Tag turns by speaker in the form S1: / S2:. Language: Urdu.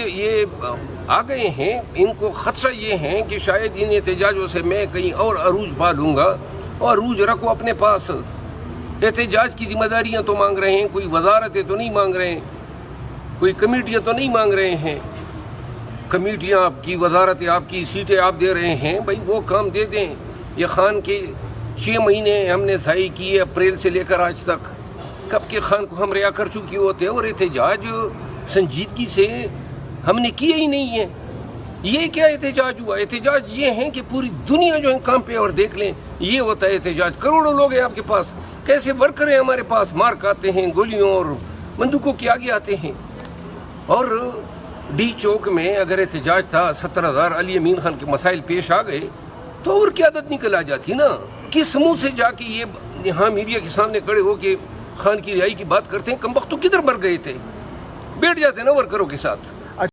S1: یہ آ گئے ہیں، ان کو خدشہ یہ ہے کہ شاید ان احتجاجوں سے میں کہیں اور عروج پا لوں گا، اور عروج رکھو اپنے پاس۔ احتجاج کی ذمہ داریاں تو مانگ رہے ہیں، کوئی وزارتیں تو نہیں مانگ رہے ہیں، کوئی کمیٹیاں تو نہیں مانگ رہے ہیں۔ کمیٹیاں آپ کی، وزارتیں آپ کی، سیٹیں آپ دے رہے ہیں، بھائی وہ کام دے دیں۔ یہ خان کے 6 مہینے ہم نے ضائع کیے اپریل سے لے کر آج تک، کب کے خان کو ہم رہا کر چکے ہوتے ہیں، اور احتجاج سنجیدگی سے ہم نے کیا ہی نہیں ہے۔ یہ کیا احتجاج ہوا؟ احتجاج یہ ہے کہ پوری دنیا جو ہے کام پہ، اور دیکھ لیں یہ ہوتا ہے احتجاج۔ کروڑوں لوگ ہیں آپ کے پاس، کیسے ورکر ہیں ہمارے پاس، مار کھاتے ہیں، گولیوں اور بندوقوں کے آگے آتے ہیں۔ اور ڈی چوک میں اگر احتجاج تھا، 17,000 علی امین خان کے مسائل پیش آ گئے تو اور قیادت نکل آ جاتی نا۔ کس منہ سے جا کے یہ یہاں میڈیا کے سامنے کھڑے ہو کے خان کی رہائی کی بات کرتے ہیں؟ کم وقت تو کدھر مر گئے تھے؟ بیٹھ جاتے نا ورکروں کے ساتھ۔